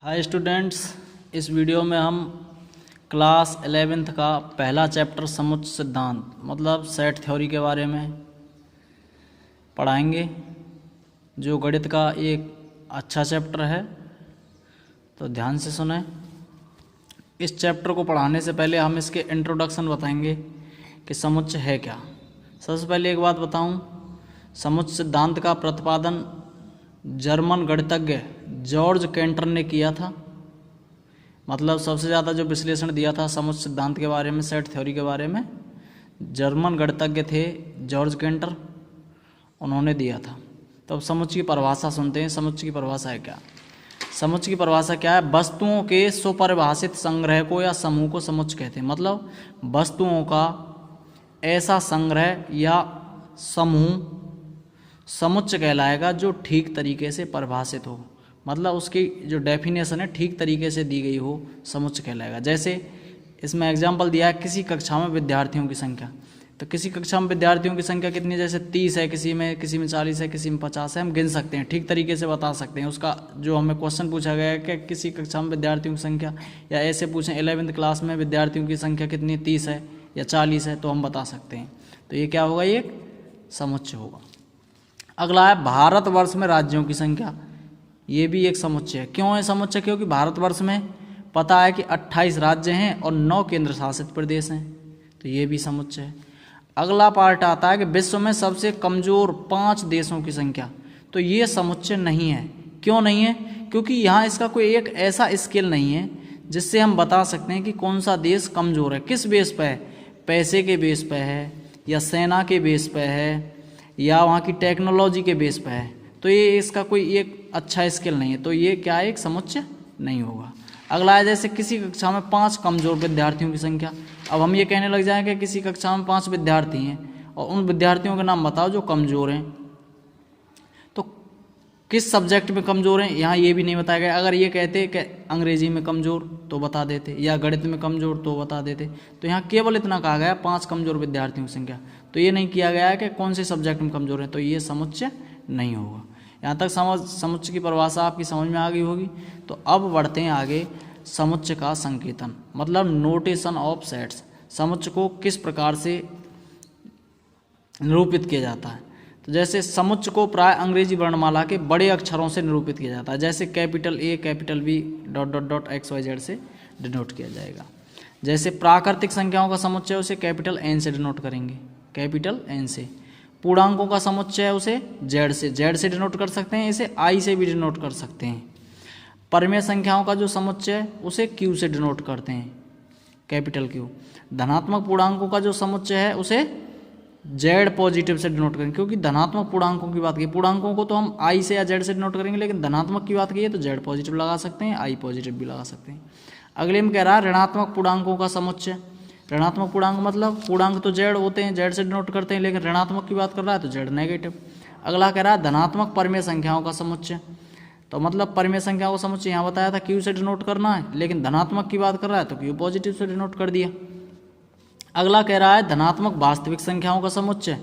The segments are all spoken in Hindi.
हाय स्टूडेंट्स, इस वीडियो में हम क्लास 11th का पहला चैप्टर समुच्चय सिद्धांत मतलब सेट थ्योरी के बारे में पढ़ाएंगे, जो गणित का एक अच्छा चैप्टर है। तो ध्यान से सुने। इस चैप्टर को पढ़ाने से पहले हम इसके इंट्रोडक्शन बताएंगे कि समुच्चय है क्या। सबसे पहले एक बात बताऊं, समुच्चय सिद्धांत का प्रतिपादन जर्मन गणितज्ञ जॉर्ज केंटर ने किया था। मतलब सबसे ज़्यादा जो विश्लेषण दिया था समुच्चय सिद्धांत के बारे में, सेट थ्योरी के बारे में, जर्मन गणितज्ञ थे जॉर्ज केंटर, उन्होंने दिया था। तो अब समुच्चय की परिभाषा सुनते हैं। समुच्चय की परिभाषा है क्या? समुच्चय की परिभाषा क्या है? वस्तुओं के सुपरिभाषित संग्रह को या समूह को समुच्चय कहते हैं। मतलब वस्तुओं का ऐसा संग्रह या समूह समुच्चय कहलाएगा जो ठीक तरीके से परिभाषित हो। मतलब उसकी जो डेफिनेशन है ठीक तरीके से दी गई हो, समुच्चय कहलाएगा। जैसे इसमें एग्जाम्पल दिया है, किसी कक्षा में विद्यार्थियों की संख्या। तो किसी कक्षा में विद्यार्थियों की संख्या कितनी है? जैसे 30 है, किसी में 40 है, किसी में 50 है। हम गिन सकते हैं, ठीक तरीके से बता सकते हैं। उसका जो हमें क्वेश्चन पूछा गया है कि किसी कक्षा में विद्यार्थियों की संख्या, या ऐसे पूछें 11th क्लास में विद्यार्थियों की संख्या कितनी, 30 है या 40 है, तो हम बता सकते हैं। तो ये क्या होगा? ये एक समुच्चय होगा। अगला है भारतवर्ष में राज्यों की संख्या। ये भी एक समुच्चय है। क्यों है समुच्चय? क्योंकि भारतवर्ष में पता है कि 28 राज्य हैं और 9 केंद्र शासित प्रदेश हैं, तो ये भी समुच्चय है। अगला पार्ट आता है कि विश्व में सबसे कमज़ोर 5 देशों की संख्या। तो ये समुच्चय नहीं है। क्यों नहीं है? क्योंकि यहाँ इसका कोई एक ऐसा स्केल नहीं है जिससे हम बता सकते हैं कि कौन सा देश कमज़ोर है। किस बेस पर है? पैसे के बेस पर है, या सेना के बेस पर है, या वहाँ की टेक्नोलॉजी के बेस पर है। तो ये इसका कोई एक अच्छा स्केल नहीं है, तो ये क्या है? एक समुच्चय नहीं होगा। अगला है जैसे किसी कक्षा में 5 कमज़ोर विद्यार्थियों की संख्या। अब हम ये कहने लग जाएंगे कि किसी कक्षा में 5 विद्यार्थी हैं और उन विद्यार्थियों के नाम बताओ जो कमज़ोर हैं। तो किस सब्जेक्ट में कमज़ोर हैं यहाँ ये भी नहीं बताया गया। अगर ये कहते कि अंग्रेजी में कमज़ोर तो बता देते, या गणित में कमज़ोर तो बता देते। तो यहाँ केवल इतना कहा गया 5 कमज़ोर विद्यार्थियों की संख्या। तो ये नहीं किया गया है कि कौन से सब्जेक्ट में कमज़ोर हैं, तो ये समुच्चय नहीं होगा। यहाँ तक समुच्चय की परिभाषा आपकी समझ में आ गई होगी। तो अब बढ़ते हैं आगे। समुच्चय का संकेतन मतलब नोटेशन ऑफ सेट्स। समुच्चय को किस प्रकार से निरूपित किया जाता है? तो जैसे समुच्चय को प्राय अंग्रेजी वर्णमाला के बड़े अक्षरों से निरूपित किया जाता है। जैसे capital A, capital B, ... XYZ से डिनोट किया जाएगा। जैसे प्राकृतिक संख्याओं का समुच्चय उसे कैपिटल N से डिनोट करेंगे, कैपिटल N से। पूर्णांकों का समुच्चय है उसे Z से डिनोट कर सकते हैं, इसे I से भी डिनोट कर सकते हैं। परमेय संख्याओं का जो समुच्चय है उसे Q से डिनोट करते हैं, कैपिटल Q। धनात्मक पूर्णांकों का जो समुच्चय है उसे Z पॉजिटिव से डिनोट करेंगे, क्योंकि धनात्मक पूर्णांकों की बात की। पूर्णांकों को तो हम I से या Z से डिनोट करेंगे, लेकिन धनात्मक की बात की है तो Z पॉजिटिव लगा सकते हैं, I पॉजिटिव भी लगा सकते हैं। अगले में कह रहा है ऋणात्मक पूर्णांकों का समुच्चय। ऋणात्मक पूर्णांक मतलब पूर्णांक तो Z होते हैं, Z से डिनोट करते हैं, लेकिन ऋणात्मक की बात कर रहा है तो Z नेगेटिव। अगला कह रहा है धनात्मक परमेय संख्याओं का समुच्चय। तो मतलब परमेय संख्याओं का समुच्चय यहाँ बताया था Q से डिनोट करना है, लेकिन धनात्मक की बात कर रहा है तो Q पॉजिटिव से डिनोट कर दिया। अगला कह रहा है धनात्मक वास्तविक संख्याओं का समुच्चय।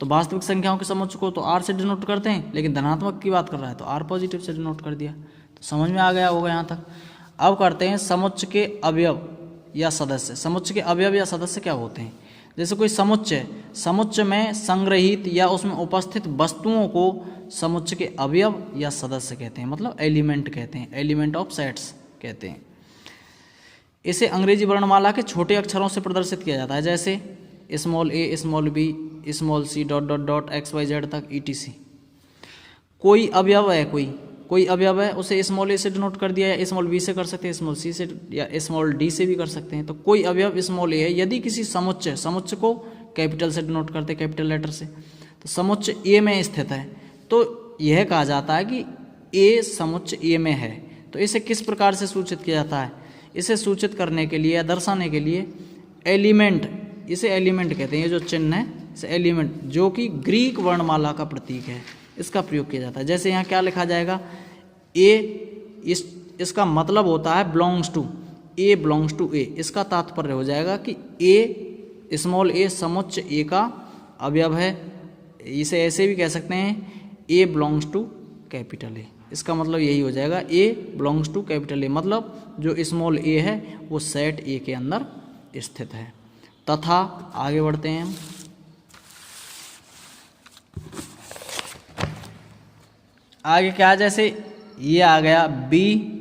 तो वास्तविक संख्याओं के समुच्चय को तो R से डिनोट करते हैं, लेकिन धनात्मक की बात कर रहा है तो R पॉजिटिव से डिनोट कर दिया। तो समझ में आ गया होगा यहाँ तक। अब करते हैं समुच्चय के अवयव या सदस्य। समुच्चय के अवयव या सदस्य क्या होते हैं? जैसे कोई समुच्चय में संग्रहित या उसमें उपस्थित वस्तुओं को समुच्चय के अवयव या सदस्य कहते हैं, मतलब एलिमेंट कहते हैं, एलिमेंट ऑफ सेट्स कहते हैं। इसे अंग्रेजी वर्णमाला के छोटे अक्षरों से प्रदर्शित किया जाता है, जैसे small a, small b, small c ... XYZ तक etc। कोई अवयव है, कोई अवयव है उसे स्मॉल a से डिनोट कर दिया, या स्मॉल b से कर सकते हैं, स्मॉल c से या स्मॉल d से भी कर सकते हैं। तो कोई अवयव स्मॉल a है यदि किसी समुच्चय को कैपिटल से डिनोट करते हैं, कैपिटल लेटर से। तो समुच्चय A में स्थित है, तो यह कहा जाता है कि A समुच्चय A में है। तो इसे किस प्रकार से सूचित किया जाता है? इसे सूचित करने के लिए या दर्शाने के लिए एलिमेंट, इसे एलिमेंट कहते हैं। ये जो चिन्ह है इसे एलिमेंट, जो कि ग्रीक वर्णमाला का प्रतीक है, इसका प्रयोग किया जाता है। जैसे यहाँ क्या लिखा जाएगा? A, इसका मतलब होता है belongs to, A belongs to A। इसका तात्पर्य हो जाएगा कि A, स्मॉल a समुच्चय A का अवयव है। इसे ऐसे भी कह सकते हैं A belongs to capital A। इसका मतलब यही हो जाएगा A belongs to capital A, मतलब जो स्मॉल ए है वो सेट ए के अंदर स्थित है। तथा आगे बढ़ते हैं हम। आगे क्या है, जैसे ये आ गया बी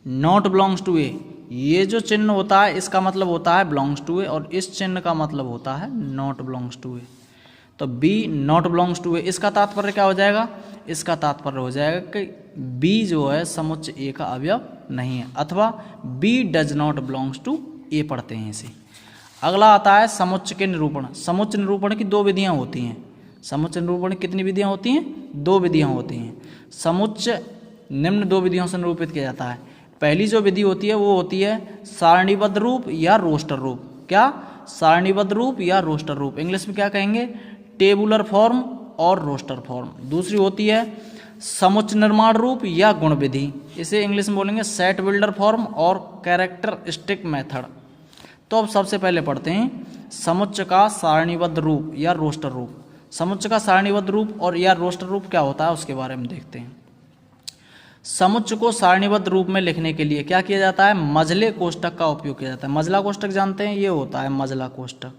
नॉट बिलोंग्स टू ए, ये जो चिन्ह होता है इसका मतलब होता है बिलोंग्स टू ए और इस चिन्ह का मतलब होता है नॉट बिलोंग्स टू ए। तो बी नॉट बिलोंग्स टू ए, इसका तात्पर्य क्या हो जाएगा, इसका तात्पर्य हो जाएगा कि बी जो है समुच्चय ए का अवयव नहीं है, अथवा B does not belongs to A पढ़ते हैं इसे। अगला आता है समुच्चय के निरूपण। समुच्चय निरूपण की दो विधियां होती हैं। समुच्चय निरूपण की कितनी विधियां होती हैं, दो विधियां होती हैं। समुच्चय निम्न दो विधियों से निरूपित किया जाता है। पहली जो विधि होती है वो होती है सारणीबद्ध रूप या रोस्टर रूप। क्या, सारणीबद्ध रूप या रोस्टर रूप, इंग्लिश में क्या कहेंगे, टेबुलर फॉर्म और रोस्टर फॉर्म। दूसरी होती है समुच्चय निर्माण रूप या गुण विधि, इसे इंग्लिश में बोलेंगे सेट बिल्डर फॉर्म और कैरेक्टरिस्टिक मेथड। तो अब सबसे पहले पढ़ते हैं समुच्चय का सारणीबद्ध रूप या रोस्टर रूप। समुच्चय का सारणीबद्ध रूप और या रोस्टर रूप क्या होता है उसके बारे में देखते हैं। समुच्चय को सारणीबद्ध रूप में लिखने के लिए क्या किया जाता है, मझले कोष्ठक का उपयोग किया जाता है। मझला कोष्ठक जानते हैं, ये होता है मझला कोष्ठक,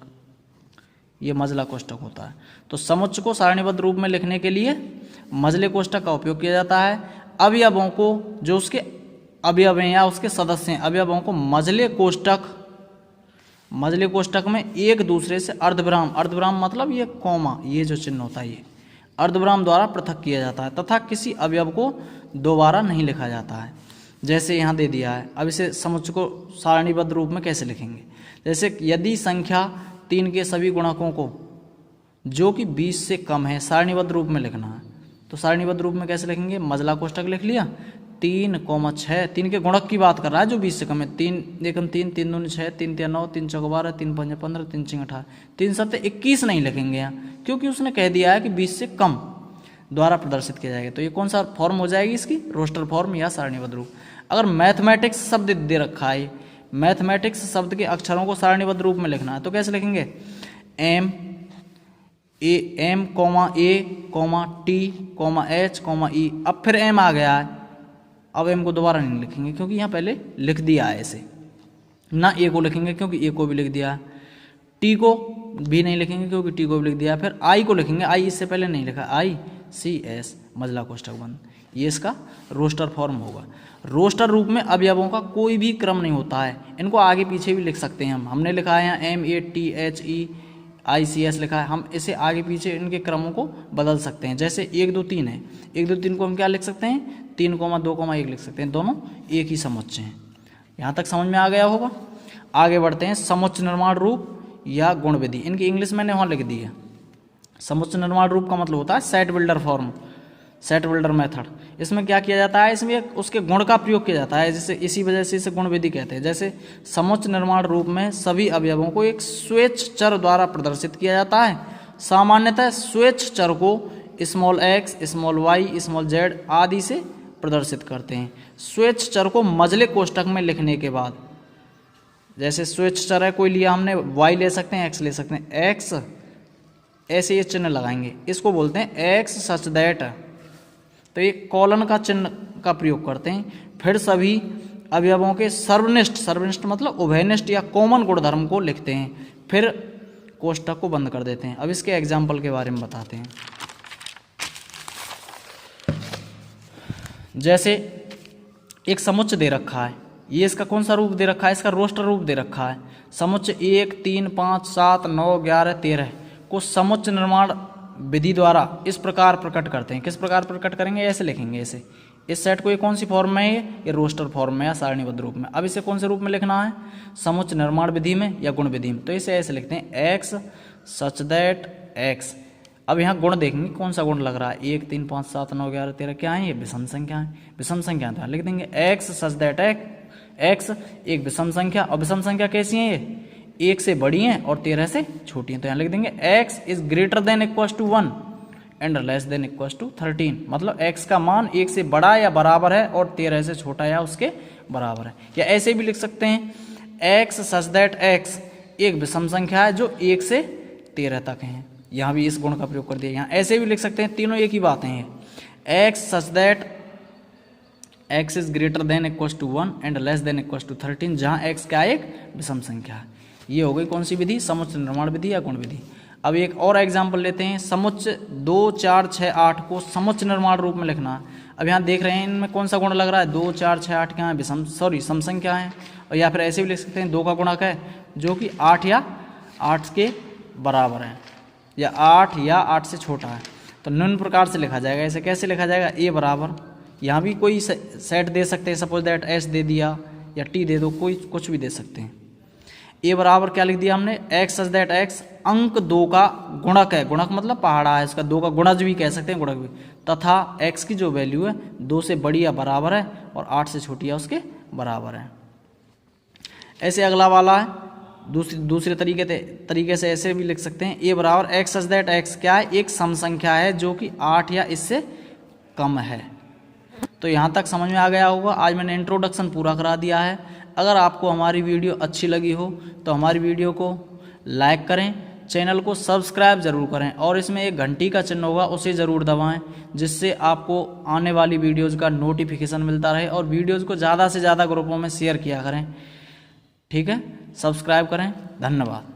ये मझला कोष्ठक होता है। तो समुच्चय को सारणीबद्ध रूप में लिखने के लिए मझले कोष्ठक का उपयोग किया जाता है। अवयवों को, जो उसके अवयव हैं या उसके सदस्य हैं, अवयवों को मझले कोष्ठक में एक दूसरे से अर्धविराम, अर्धविराम मतलब ये कॉमा, ये जो चिन्ह होता है ये अर्धविराम द्वारा पृथक किया जाता है, तथा किसी अवयव को दोबारा नहीं लिखा जाता है। जैसे यहाँ दे दिया है। अब इसे समुच्चय को सारणीबद्ध रूप में कैसे लिखेंगे, जैसे यदि संख्या 3 के सभी गुणकों को जो कि 20 से कम है सारणीबद्ध रूप में लिखना है, तो सारणीबद्ध रूप में कैसे लिखेंगे, मझला कोष्ठक लिख लिया, 3,6, 3 के गुणक की बात कर रहा है जो 20 से कम है, 3 एकम 3, 3 दूनी 6, 3 तिया 9, 3 चौक 12, 3 पंजे 15, 3 चिंग 18, 3 सत्ते 21 नहीं लिखेंगे यहाँ, क्योंकि उसने कह दिया है कि 20 से कम द्वारा प्रदर्शित किया जाएगा। तो ये कौन सा फॉर्म हो जाएगी इसकी, रोस्टर फॉर्म या सारणीबद्ध रूप। अगर मैथमेटिक्स शब्द दे रखा है, मैथमेटिक्स शब्द के अक्षरों को सारणीबद्ध रूप में लिखना है तो कैसे लिखेंगे, M comma A comma T comma H comma E. अब फिर एम आ गया है, अब एम को दोबारा नहीं लिखेंगे क्योंकि यहाँ पहले लिख दिया है ऐसे, ना ए को लिखेंगे क्योंकि ए को भी लिख दिया है, टी को भी नहीं लिखेंगे क्योंकि टी को भी लिख दिया है, फिर आई को लिखेंगे, आई इससे पहले नहीं लिखा, आई सी एस मझला कोष्ठक बंद, ये इसका रोस्टर फॉर्म होगा। रोस्टर रूप में अवयवों का कोई भी क्रम नहीं होता है, इनको आगे पीछे भी लिख सकते हैं हमने लिखा है यहाँ MATHEICS लिखा है, हम इसे आगे पीछे इनके क्रमों को बदल सकते हैं। जैसे 1 2 3 है, 1 2 3 को हम क्या लिख सकते हैं, 3,2,1 लिख सकते हैं, दोनों एक ही समुच्चय हैं। यहाँ तक समझ में आ गया होगा। आगे बढ़ते हैं समुच्चय निर्माण रूप या गुण विधि, इनकी इंग्लिश मैंने वहाँ लिख दी है। समुच्चय निर्माण रूप का मतलब होता है set builder form, set builder method. इसमें क्या किया जाता है, इसमें उसके गुण का प्रयोग किया जाता है, जैसे इसी वजह से इसे गुण विधि कहते हैं। जैसे समुच्चय निर्माण रूप में सभी अवयवों को एक स्वेच्छ चर द्वारा प्रदर्शित किया जाता है। सामान्यतः स्वेच्छ चर को small x, small y, small z आदि से प्रदर्शित करते हैं। स्वेच्छ चर को मझले कोष्ठक में लिखने के बाद, जैसे स्वेच्छ चर है कोई लिया हमने, y ले सकते हैं, x ले सकते हैं, x ऐसे ये चिन्ह लगाएंगे, इसको बोलते हैं x सच दैट, तो ये कॉलन का चिन्ह का प्रयोग करते हैं। फिर सभी अवयवों के सर्वनिष्ठ, सर्वनिष्ठ मतलब उभयनिष्ठ या कॉमन गुणधर्म को लिखते हैं, फिर कोष्ठक को बंद कर देते हैं। अब इसके एग्जाम्पल के बारे में बताते हैं। जैसे एक समुच्चय दे रखा है, ये इसका कौन सा रूप दे रखा है, इसका रोस्टर रूप दे रखा है। समुच्चय 1 3 5 7 9 11 13 को समुच्चय निर्माण विधि द्वारा इस प्रकार प्रकट करते हैं। किस प्रकार प्रकट करेंगे, ऐसे लिखेंगे, ऐसे। इस सेट को ये कौन सी फॉर्म में है, ये रोस्टर फॉर्म में या सारणीबद्ध रूप में। अब इसे कौन से रूप में लिखना है, समुच्चय निर्माण विधि में या गुण विधि में, तो इसे ऐसे लिखते हैं x सच दैट x। अब यहाँ गुण देखेंगे कौन सा गुण लग रहा है, 1 3 5 7 9 11 13 क्या है, ये विषम संख्या है, विषम संख्या है, तो लिख देंगे x सच दैट x एक विषम संख्या। और विषम संख्या कैसी है, ये 1 से बड़ी हैं और 13 से छोटी हैं, तो यहाँ लिख देंगे x is greater than equals to 1 and less than equals to 13, मतलब x का मान 1 से बड़ा या बराबर है और 13 से छोटा या उसके बराबर है। या ऐसे भी लिख सकते हैं x सच दैट x एक विषम संख्या है जो 1 से 13 तक है, यहाँ भी इस गुण का प्रयोग कर दिया। यहाँ ऐसे भी लिख सकते हैं, तीनों एक ही बात हैं। x such that x is greater than equal to 1 and less than equal to 13, जहाँ x क्या है, एक विषम संख्या है। ये हो गई कौन सी विधि, समुच्चय निर्माण विधि या गुण विधि। अब एक और एग्जाम्पल लेते हैं, समुच्चय 2 4 6 8 को समुच्चय निर्माण रूप में लिखना। अब यहाँ देख रहे हैं इनमें कौन सा गुण लग रहा है, 2 4 6 8 क्या है, सम संख्या है। और या फिर ऐसे भी लिख सकते हैं 2 का गुणक है जो कि 8 या 8 के बराबर है, या 8 या 8 से छोटा है। तो निम्न प्रकार से लिखा जाएगा। ऐसे कैसे लिखा जाएगा, ए बराबर, यहाँ भी कोई सेट दे सकते हैं, सपोज दैट एस दे दिया या टी दे दो, कोई कुछ भी दे सकते हैं। ए बराबर क्या लिख दिया हमने, एक्स सच दैट एक्स अंक 2 का गुणक है, गुणक मतलब पहाड़ा है, इसका 2 का गुणज भी कह सकते हैं, गुणक भी, तथा एक्स की जो वैल्यू है 2 से बड़ी या बराबर है और 8 से छोटी या उसके बराबर है। ऐसे अगला वाला है, दूसरे तरीके से ऐसे भी लिख सकते हैं, ए बराबर एक्स सच दैट एक्स क्या है, एक सम संख्या है जो कि 8 या इससे कम है। तो यहाँ तक समझ में आ गया होगा। आज मैंने इंट्रोडक्शन पूरा करा दिया है। अगर आपको हमारी वीडियो अच्छी लगी हो तो हमारी वीडियो को लाइक करें, चैनल को सब्सक्राइब ज़रूर करें और इसमें एक घंटी का चिन्ह होगा उसे ज़रूर दबाएं, जिससे आपको आने वाली वीडियोज़ का नोटिफिकेशन मिलता रहे। और वीडियोज़ को ज़्यादा से ज़्यादा ग्रुपों में शेयर किया करें, ठीक है। सब्सक्राइब करें, धन्यवाद।